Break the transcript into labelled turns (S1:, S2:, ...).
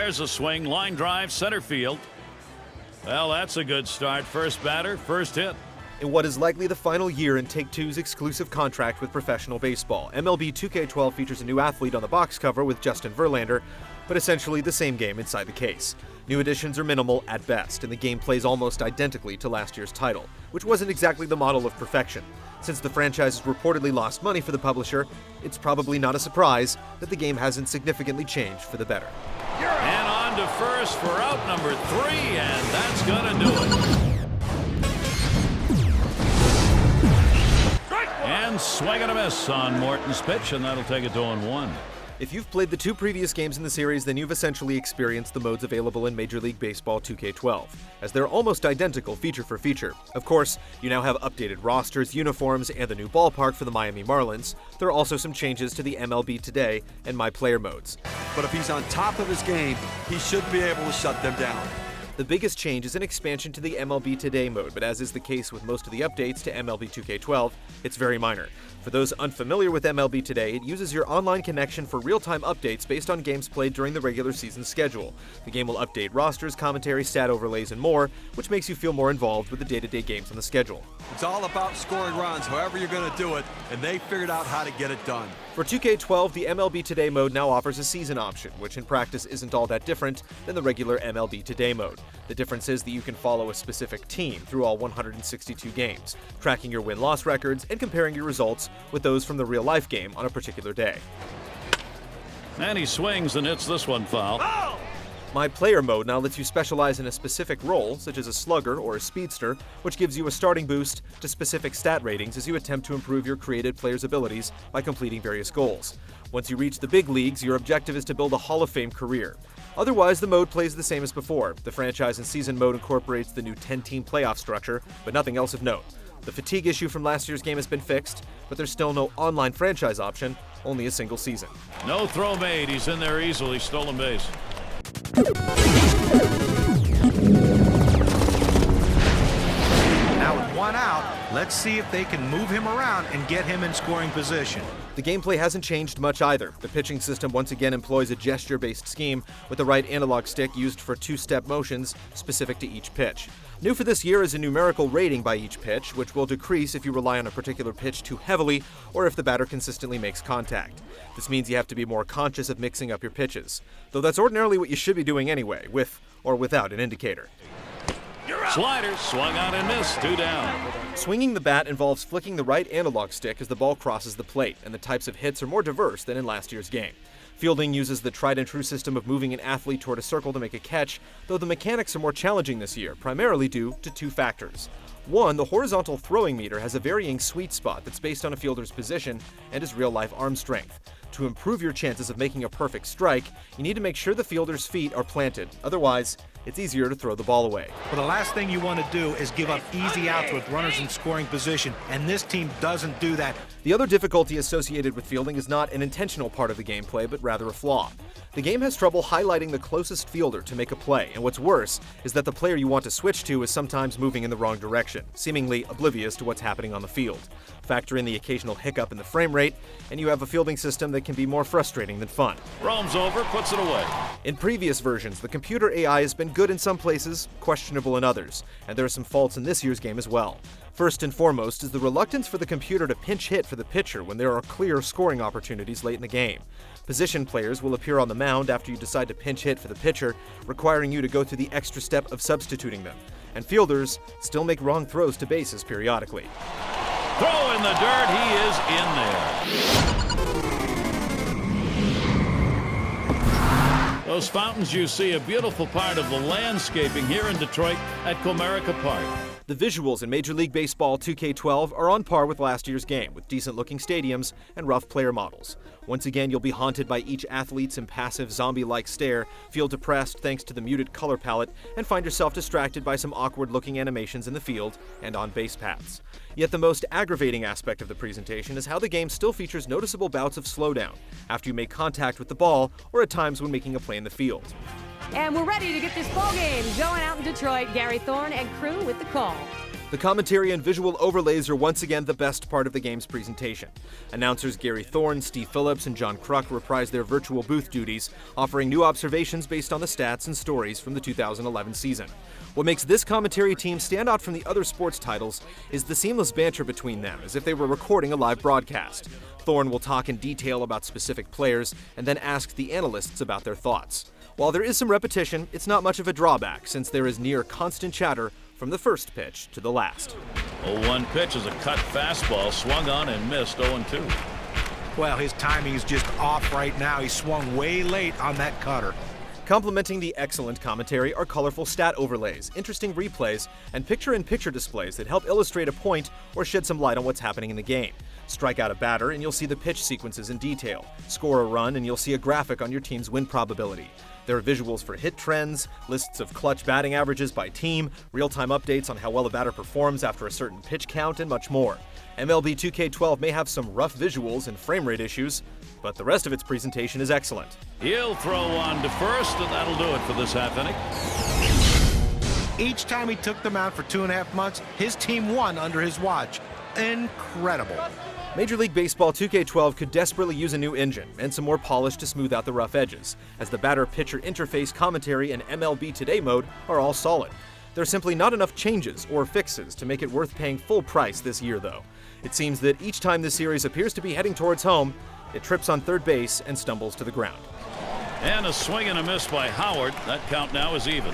S1: There's a swing, line drive, center field. Well, that's a good start. First batter, first hit.
S2: In what is likely the final year in Take-Two's exclusive contract with professional baseball, MLB 2K12 features a new athlete on the box cover with Justin Verlander, but essentially the same game inside the case. New additions are minimal at best, and the game plays almost identically to last year's title, which wasn't exactly the model of perfection. Since the franchise has reportedly lost money for the publisher, it's probably not a surprise that the game hasn't significantly changed for the better.
S1: And on to first for out number 3, and that's gonna do it. And swing and a miss on Morton's pitch, and that'll take it to 0-1.
S2: If you've played the 2 previous games in the series, then you've essentially experienced the modes available in Major League Baseball 2K12, as they're almost identical feature for feature. Of course, you now have updated rosters, uniforms, and the new ballpark for the Miami Marlins. There are also some changes to the MLB Today and My Player modes.
S3: But if he's on top of his game, he should be able to shut them down.
S2: The biggest change is an expansion to the MLB Today mode, but as is the case with most of the updates to MLB 2K12, it's very minor. For those unfamiliar with MLB Today, it uses your online connection for real-time updates based on games played during the regular season schedule. The game will update rosters, commentary, stat overlays, and more, which makes you feel more involved with the day-to-day games on the schedule.
S3: It's all about scoring runs, however you're going to do it, and they figured out how to get it done.
S2: For 2K12, the MLB Today mode now offers a season option, which in practice isn't all that different than the regular MLB Today mode. The difference is that you can follow a specific team through all 162 games, tracking your win-loss records and comparing your results with those from the real-life game on a particular day.
S1: And he swings and hits this one foul.
S3: Oh!
S2: My Player mode now lets you specialize in a specific role, such as a slugger or a speedster, which gives you a starting boost to specific stat ratings as you attempt to improve your created player's abilities by completing various goals. Once you reach the big leagues, your objective is to build a Hall of Fame career. Otherwise, the mode plays the same as before. The franchise and season mode incorporates the new 10-team playoff structure, but nothing else of note. The fatigue issue from last year's game has been fixed, but there's still no online franchise option, only a single season.
S1: No throw made. He's in there easily. Stolen base.
S4: Now with 1 out, let's see if they can move him around and get him in scoring position.
S2: The gameplay hasn't changed much either. The pitching system once again employs a gesture-based scheme with the right analog stick used for 2-step motions specific to each pitch. New for this year is a numerical rating by each pitch, which will decrease if you rely on a particular pitch too heavily or if the batter consistently makes contact. This means you have to be more conscious of mixing up your pitches, though that's ordinarily what you should be doing anyway, with or without an indicator.
S1: Slider swung on and missed. 2 down.
S2: Swinging the bat involves flicking the right analog stick as the ball crosses the plate, and the types of hits are more diverse than in last year's game. Fielding uses the tried-and-true system of moving an athlete toward a circle to make a catch, though the mechanics are more challenging this year, primarily due to 2 factors. One, the horizontal throwing meter has a varying sweet spot that's based on a fielder's position and his real-life arm strength. To improve your chances of making a perfect strike, you need to make sure the fielder's feet are planted. Otherwise, it's easier to throw the ball away.
S4: But the last thing you want to do is give up easy outs with runners in scoring position, and this team doesn't do that.
S2: The other difficulty associated with fielding is not an intentional part of the gameplay, but rather a flaw. The game has trouble highlighting the closest fielder to make a play, and what's worse is that the player you want to switch to is sometimes moving in the wrong direction, seemingly oblivious to what's happening on the field. Factor in the occasional hiccup in the frame rate, and you have a fielding system that can be more frustrating than fun.
S1: Roams over, puts it away.
S2: In previous versions, the computer AI has been good in some places, questionable in others, and there are some faults in this year's game as well. First and foremost is the reluctance for the computer to pinch hit for the pitcher when there are clear scoring opportunities late in the game. Position players will appear on the mound after you decide to pinch hit for the pitcher, requiring you to go through the extra step of substituting them. And fielders still make wrong throws to bases periodically.
S1: Throw in the dirt. He is in there. Those fountains you see, a beautiful part of the landscaping here in Detroit at Comerica Park.
S2: The visuals in Major League Baseball 2K12 are on par with last year's game, with decent-looking stadiums and rough player models. Once again, you'll be haunted by each athlete's impassive zombie-like stare, feel depressed thanks to the muted color palette, and find yourself distracted by some awkward-looking animations in the field and on base paths. Yet the most aggravating aspect of the presentation is how the game still features noticeable bouts of slowdown after you make contact with the ball or at times when making a play in the field.
S5: And we're ready to get this ball game going out in Detroit. Gary Thorne and crew with the call.
S2: The commentary and visual overlays are once again the best part of the game's presentation. Announcers Gary Thorne, Steve Phillips, and John Kruk reprise their virtual booth duties, offering new observations based on the stats and stories from the 2011 season. What makes this commentary team stand out from the other sports titles is the seamless banter between them, as if they were recording a live broadcast. Thorne will talk in detail about specific players and then ask the analysts about their thoughts. While there is some repetition, it's not much of a drawback since there is near constant chatter from the first pitch to the last.
S1: 0-1 pitch is a cut fastball, swung on and missed 0-2.
S4: Well, his timing is just off right now. He swung way late on that cutter.
S2: Complementing the excellent commentary are colorful stat overlays, interesting replays, and picture-in-picture displays that help illustrate a point or shed some light on what's happening in the game. Strike out a batter and you'll see the pitch sequences in detail. Score a run and you'll see a graphic on your team's win probability. There are visuals for hit trends, lists of clutch batting averages by team, real-time updates on how well a batter performs after a certain pitch count, and much more. MLB 2K12 may have some rough visuals and frame rate issues, but the rest of its presentation is excellent.
S1: He'll throw on to first, and that'll do it for this half inning.
S4: Each time he took the mound for 2.5 months, his team won under his watch. Incredible.
S2: Major League Baseball 2K12 could desperately use a new engine and some more polish to smooth out the rough edges, as the batter-pitcher interface, commentary, and MLB Today mode are all solid. There's simply not enough changes or fixes to make it worth paying full price this year, though. It seems that each time this series appears to be heading towards home, it trips on third base and stumbles to the ground.
S1: And a swing and a miss by Howard. That count now is even.